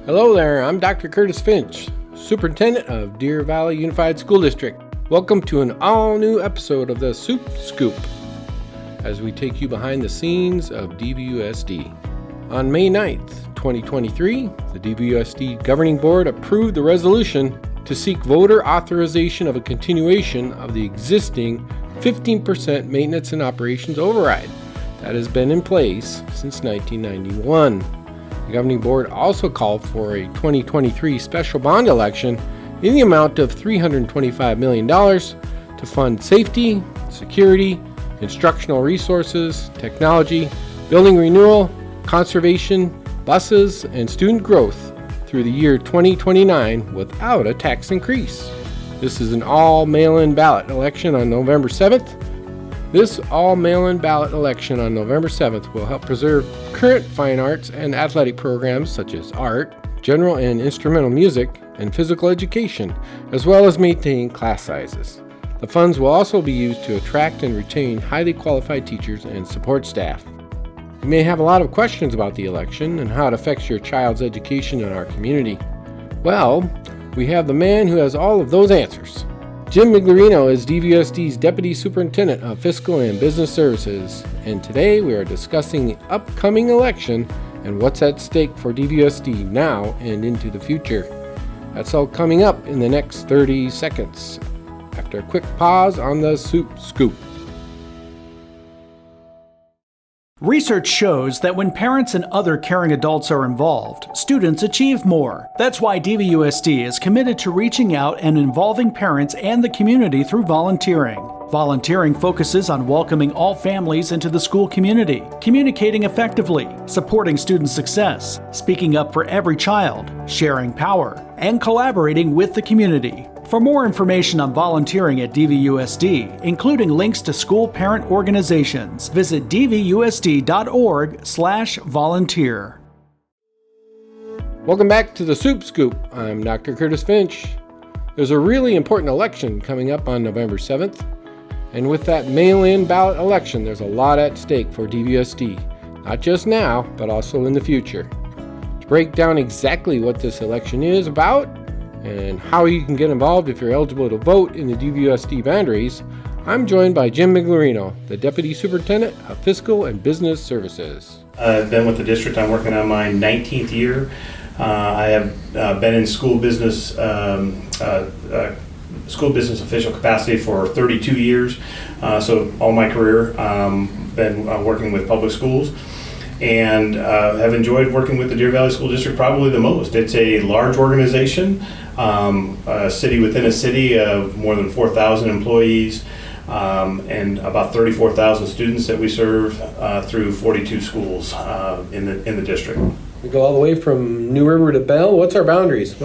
Hello there, I'm Dr. Curtis Finch, Superintendent of Deer Valley Unified School District. Welcome to an all-new episode of the Supe Scoop, as we take you behind the scenes of DVUSD. On May 9th, 2023, the DVUSD Governing Board approved the resolution to seek voter authorization of a continuation of the existing 15% maintenance and operations override that has been in place since 1991. The Governing Board also called for a 2023 special bond election in the amount of $325 million to fund safety, security, instructional resources, technology, building renewal, conservation, buses, and student growth through the year 2029 without a tax increase. This is an all-mail-in ballot election on November 7th. This all-mail-in ballot election on November 7th will help preserve current fine arts and athletic programs such as art, general and instrumental music, and physical education, as well as maintain class sizes. The funds will also be used to attract and retain highly qualified teachers and support staff. You may have a lot of questions about the election and how it affects your child's education in our community. Well, we have the man who has all of those answers. Jim Migliorino is DVUSD's Deputy Superintendent of Fiscal and Business Services, and today we are discussing the upcoming election and what's at stake for DVUSD now and into the future. That's all coming up in the next 30 seconds, after a quick pause on the Supe Scoop. Research shows that when parents and other caring adults are involved, students achieve more. That's why DVUSD is committed to reaching out and involving parents and the community through volunteering. Volunteering focuses on welcoming all families into the school community, communicating effectively, supporting student success, speaking up for every child, sharing power, and collaborating with the community. For more information on volunteering at DVUSD, including links to school parent organizations, visit dvusd.org/volunteer. Welcome back to the Supe Scoop. I'm Dr. Curtis Finch. There's a really important election coming up on November 7th. And with that mail-in ballot election, there's a lot at stake for DVUSD, not just now, but also in the future. To break down exactly what this election is about and how you can get involved if you're eligible to vote in the DVUSD boundaries, I'm joined by Jim Migliorino, the Deputy Superintendent of Fiscal and Business Services. I've been with the district. I'm working on my 19th year. I have been in school business official capacity for 32 years. So all my career, been working with public schools, and have enjoyed working with the Deer Valley School District probably the most. It's a large organization, a city within a city of more than 4,000 employees, and about 34,000 students that we serve through 42 schools in the district. We go all the way from New River to Bell. What's our boundaries?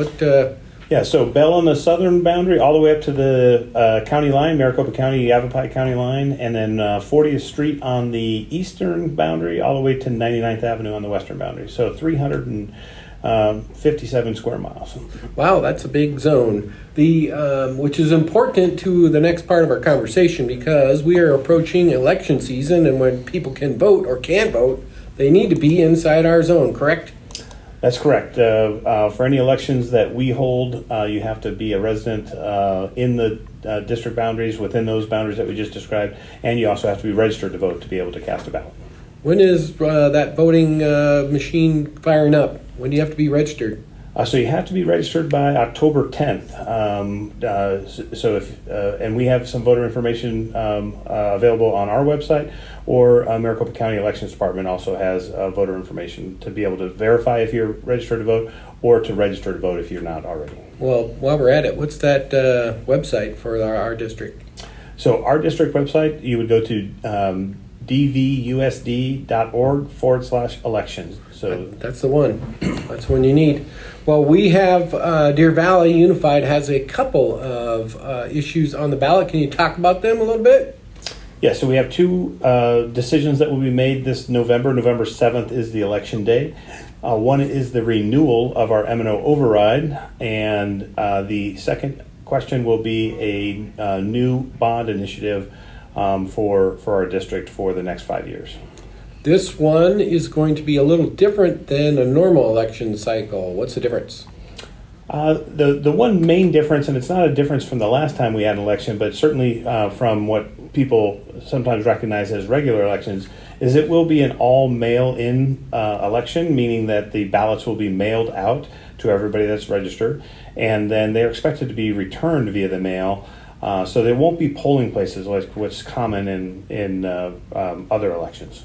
Yeah, so Bell on the southern boundary, all the way up to the county line, Maricopa County, Yavapai County line, and then 40th Street on the eastern boundary, all the way to 99th Avenue on the western boundary. So 357 square miles. Wow, that's a big zone. Which is important to the next part of our conversation, because we are approaching election season, and when people can vote or can't vote, they need to be inside our zone, correct? That's correct. For any elections that we hold, you have to be a resident in the district boundaries, within those boundaries that we just described, and you also have to be registered to vote to be able to cast a ballot. When is that voting machine firing up? When do you have to be registered? So you have to be registered by October 10th. And we have some voter information available on our website, or Maricopa County Elections Department also has voter information to be able to verify if you're registered to vote, or to register to vote if you're not already. Well, while we're at it, what's that website for our district? So our district website, you would go to dvusd.org/elections. So that's the one. That's the one you need. Well, we have Deer Valley Unified has a couple of issues on the ballot. Can you talk about them a little bit? Yeah, so we have two decisions that will be made this November. November 7th is the election day. One is the renewal of our M&O override, and the second question will be a new bond initiative for our district for the next 5 years. This one is going to be a little different than a normal election cycle. What's the difference? The one main difference, and it's not a difference from the last time we had an election, but certainly from what people sometimes recognize as regular elections, is it will be an all mail-in election, meaning that the ballots will be mailed out to everybody that's registered, and then they're expected to be returned via the mail. So there won't be polling places like what's common in other elections.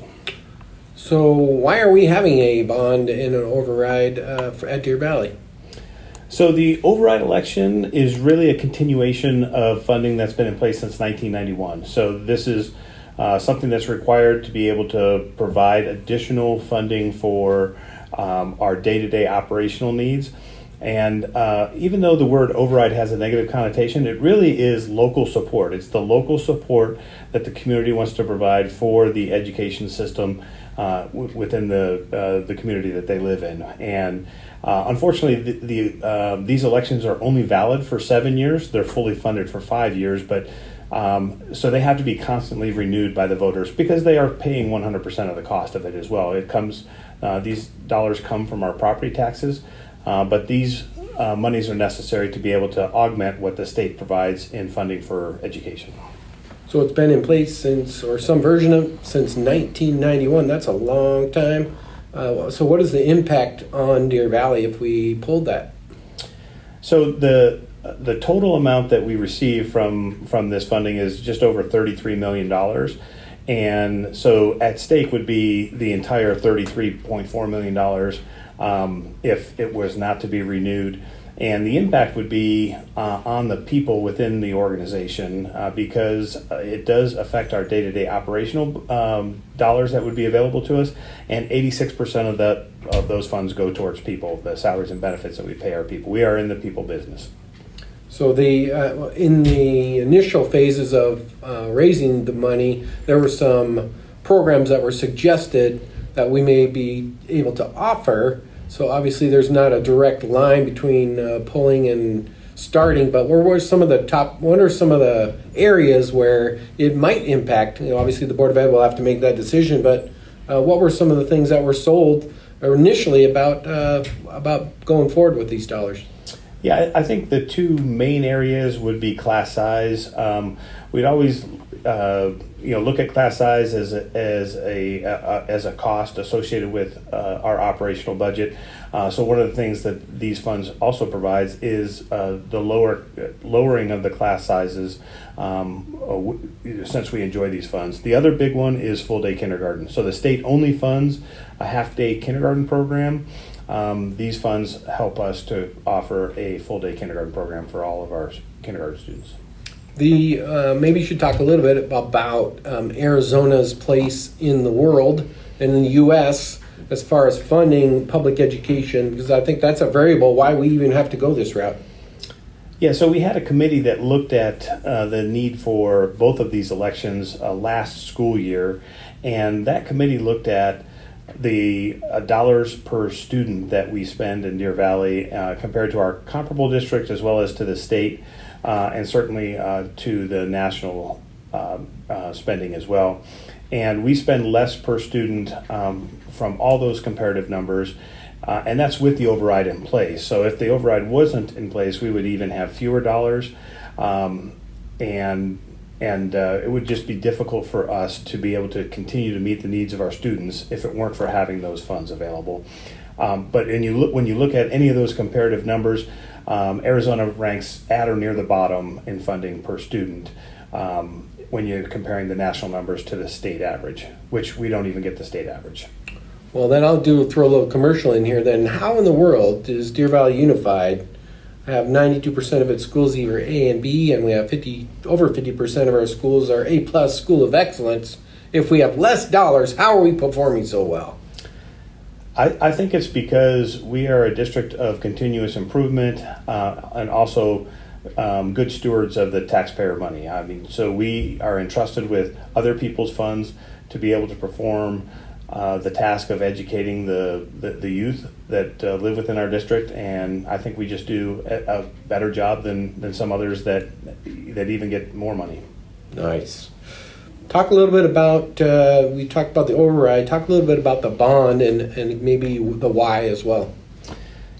So why are we having a bond and an override at Deer Valley? So the override election is really a continuation of funding that's been in place since 1991. So this is something that's required to be able to provide additional funding for our day-to-day operational needs. And even though the word override has a negative connotation, it really is local support. It's the local support that the community wants to provide for the education system within the community that they live in. And unfortunately, these elections are only valid for 7 years. They're fully funded for 5 years, but so they have to be constantly renewed by the voters because they are paying 100% of the cost of it as well. These dollars come from our property taxes, but these monies are necessary to be able to augment what the state provides in funding for education. So it's been in place since 1991. That's a long time. So what is the impact on Deer Valley if we pulled that? So the total amount that we receive from this funding is just over $33 million. And so at stake would be the entire $33.4 million if it was not to be renewed. And the impact would be on the people within the organization because it does affect our day-to-day operational dollars that would be available to us, and 86% of those funds go towards people, the salaries and benefits that we pay our people. We are in the people business. So in the initial phases of raising the money, there were some programs that were suggested that we may be able to offer. So obviously there's not a direct line between pulling and starting, but what are some of the areas where it might impact? Obviously the Board of Ed will have to make that decision, but what were some of the things that were sold initially about going forward with these dollars? Yeah, I think the two main areas would be class size. We'd always look at class size as a cost associated with our operational budget. So one of the things that these funds also provides is the lowering of the class sizes since we enjoy these funds. The other big one is full day kindergarten. So the state only funds a half day kindergarten program. These funds help us to offer a full day kindergarten program for all of our kindergarten students. Maybe you should talk a little bit about Arizona's place in the world and in the U.S. as far as funding public education, because I think that's a variable why we even have to go this route. Yeah, so we had a committee that looked at the need for both of these elections last school year, and that committee looked at the dollars per student that we spend in Deer Valley compared to our comparable district as well as to the state. And certainly to the national spending as well. And we spend less per student from all those comparative numbers, and that's with the override in place. So if the override wasn't in place, we would even have fewer dollars, and it would just be difficult for us to be able to continue to meet the needs of our students if it weren't for having those funds available. But when you look at any of those comparative numbers, Arizona ranks at or near the bottom in funding per student when you're comparing the national numbers to the state average, which we don't even get the state average. Well, then I'll throw a little commercial in here. Then how in the world does Deer Valley Unified have 92% of its schools either A and B, and we have over 50% of our schools are A+ School of Excellence? If we have less dollars, how are we performing so well? I think it's because we are a district of continuous improvement and also good stewards of the taxpayer money. I mean, so we are entrusted with other people's funds to be able to perform the task of educating the youth that live within our district, and I think we just do a better job than some others that even get more money. Nice. Talk a little bit about, we talked about the override, talk a little bit about the bond and maybe the why as well.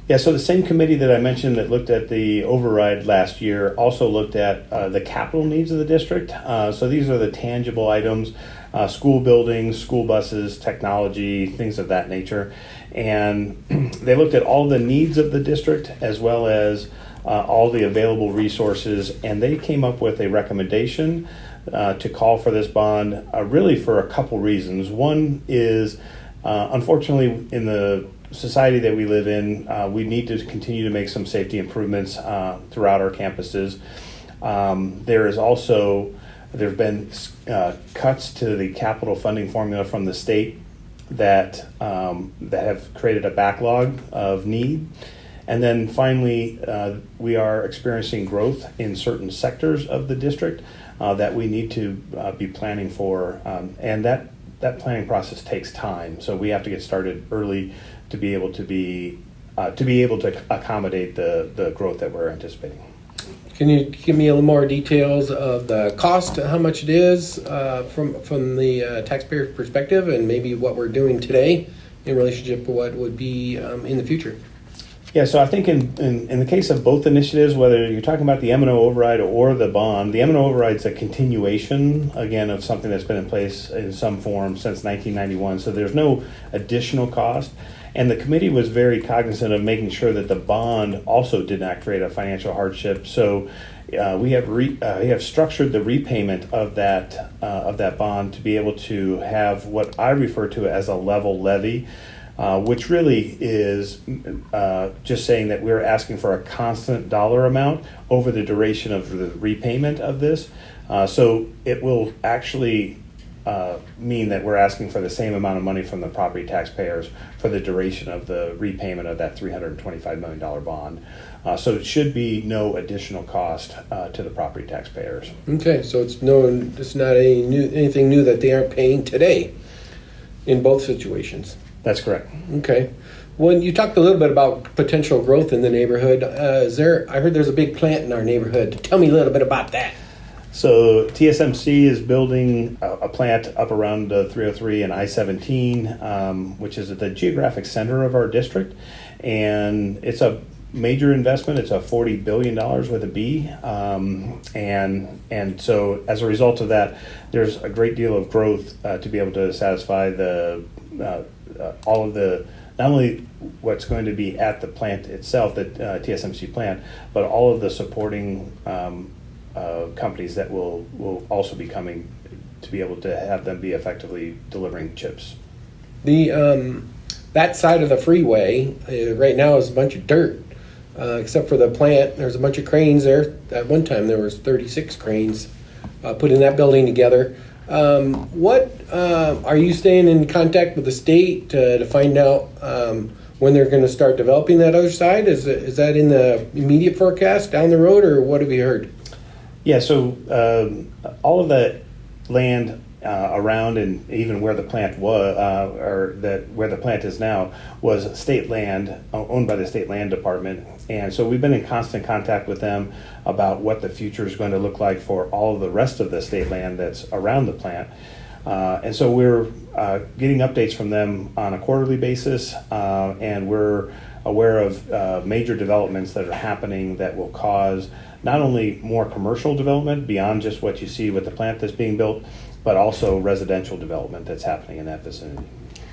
Yeah, so the same committee that I mentioned that looked at the override last year also looked at the capital needs of the district. So these are the tangible items, school buildings, school buses, technology, things of that nature. And they looked at all the needs of the district as well as all the available resources, and they came up with a recommendation to call for this bond really for a couple reasons. One is, unfortunately, in the society that we live in, we need to continue to make some safety improvements throughout our campuses. There's been cuts to the capital funding formula from the state that have created a backlog of need. And then finally, we are experiencing growth in certain sectors of the district that we need to be planning for, and that planning process takes time. So we have to get started early to be able to accommodate the growth that we're anticipating. Can you give me a little more details of the cost, how much it is from the taxpayer perspective, and maybe what we're doing today in relationship to what would be in the future? Yeah, so I think in the case of both initiatives, whether you're talking about the M&O override or the bond, the M&O override is a continuation, again, of something that's been in place in some form since 1991. So there's no additional cost. And the committee was very cognizant of making sure that the bond also did not create a financial hardship. So we have structured the repayment of that bond to be able to have what I refer to as a level levy. Which really is just saying that we're asking for a constant dollar amount over the duration of the repayment of this. So it will actually mean that we're asking for the same amount of money from the property taxpayers for the duration of the repayment of that $325 million bond. So it should be no additional cost to the property taxpayers. Okay, so it's not anything new that they aren't paying today in both situations. That's correct. Okay. When you talked a little bit about potential growth in the neighborhood, I heard there's a big plant in our neighborhood. Tell me a little bit about that. So TSMC is building a plant up around 303 and I-17, which is at the geographic center of our district. And it's a major investment. It's a $40 billion with a B. And so as a result of that, there's a great deal of growth to be able to satisfy all of the, not only what's going to be at the plant itself, the TSMC plant, but all of the supporting companies that will also be coming to be able to have them be effectively delivering chips. That side of the freeway right now is a bunch of dirt, except for the plant. There's a bunch of cranes there. At one time there was 36 cranes putting that building together. What are you staying in contact with the state to find out when they're going to start developing that other side? Is that in the immediate forecast down the road, or what have you heard? Yeah, so all of the land around and even where the plant was, where the plant is now, was state land owned by the state land department, and so we've been in constant contact with them about what the future is going to look like for all of the rest of the state land that's around the plant. And so we're getting updates from them on a quarterly basis, and we're aware of major developments that are happening that will cause not only more commercial development beyond just what you see with the plant that's being built, but also residential development that's happening in that vicinity.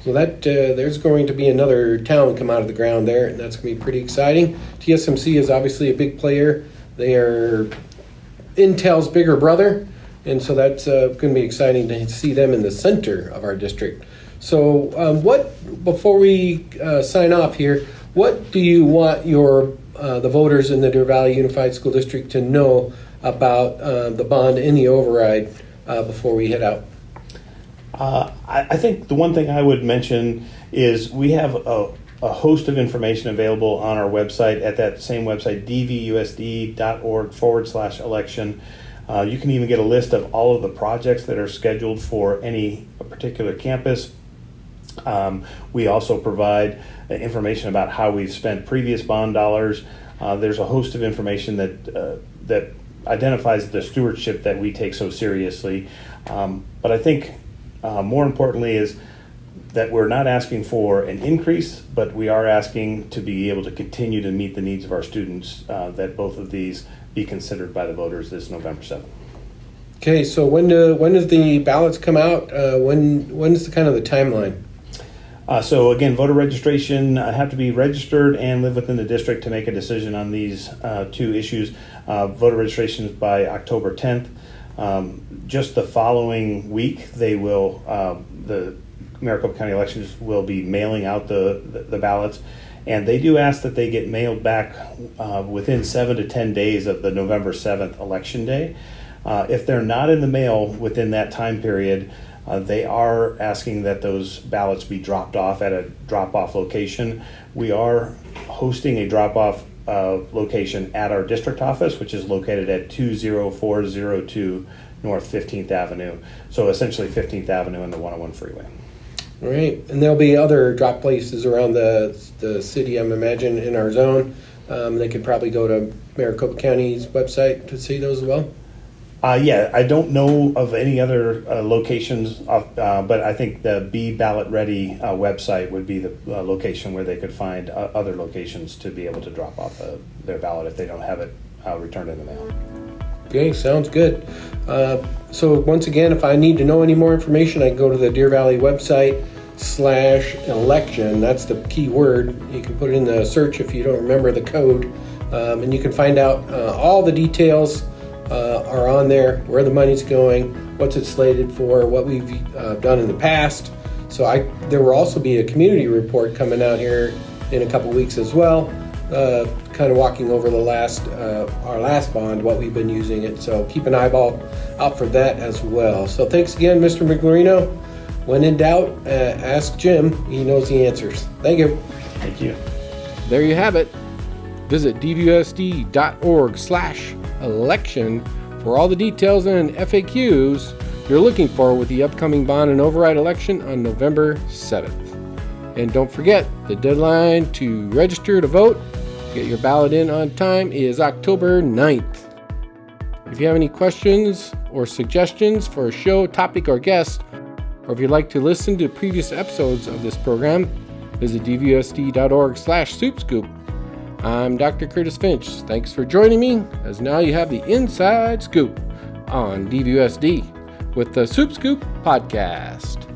So that there's going to be another town come out of the ground there, and that's going to be pretty exciting. TSMC is obviously a big player. They are Intel's bigger brother, and so that's going to be exciting to see them in the center of our district. So before we sign off here, what do you want the voters in the Deer Valley Unified School District to know about the bond and the override before we head out? I think the one thing I would mention is we have a host of information available on our website at that same website, dvusd.org/election. You can even get a list of all of the projects that are scheduled for any particular campus. We also provide information about how we've spent previous bond dollars. There's a host of information that identifies the stewardship that we take so seriously. But I think more importantly is that we're not asking for an increase, but we are asking to be able to continue to meet the needs of our students, that both of these be considered by the voters this November 7th. Okay, so when does the ballots come out? When is the kind of the timeline? So again, voter registration have to be registered and live within the district to make a decision on these two issues. Voter registration is by October 10th. Just the following week, they will the Maricopa County elections will be mailing out the ballots, and they do ask that they get mailed back within 7 to 10 days of the November 7th election day. If they're not in the mail within that time period, they are asking that those ballots be dropped off at a drop-off location. We are hosting a drop-off location at our district office, which is located at 20402 North 15th Avenue. So essentially 15th Avenue and the 101 freeway. All right, and there'll be other drop places around the city, I'm imagining, in our zone. They could probably go to Maricopa County's website to see those as well. Yeah, I don't know of any other locations, but I think the Be Ballot Ready website would be the location where they could find other locations to be able to drop off their ballot if they don't have it returned in the mail. Okay, sounds good. So once again, if I need to know any more information, I can go to the Deer Valley website /election. That's the key word. You can put it in the search if you don't remember the code, and you can find out all the details are on there, where the money's going, what's it slated for, what we've done in the past. So there will also be a community report coming out here in a couple weeks as well, kind of walking over our last bond, what we've been using it. So keep an eyeball out for that as well. So thanks again, Mr. Migliorino. When in doubt, ask Jim. He knows the answers. Thank you. Thank you. There you have it. Visit dvusd.org/election for all the details and FAQs you're looking for with the upcoming bond and override election on November 7th. And don't forget, the deadline to register to vote, get your ballot in on time, is October 9th. If you have any questions or suggestions for a show, topic, or guest, or if you'd like to listen to previous episodes of this program, visit dvusd.org/Supe Scoop. I'm Dr. Curtis Finch. Thanks for joining me, as now you have the inside scoop on DVUSD with the Supe Scoop podcast.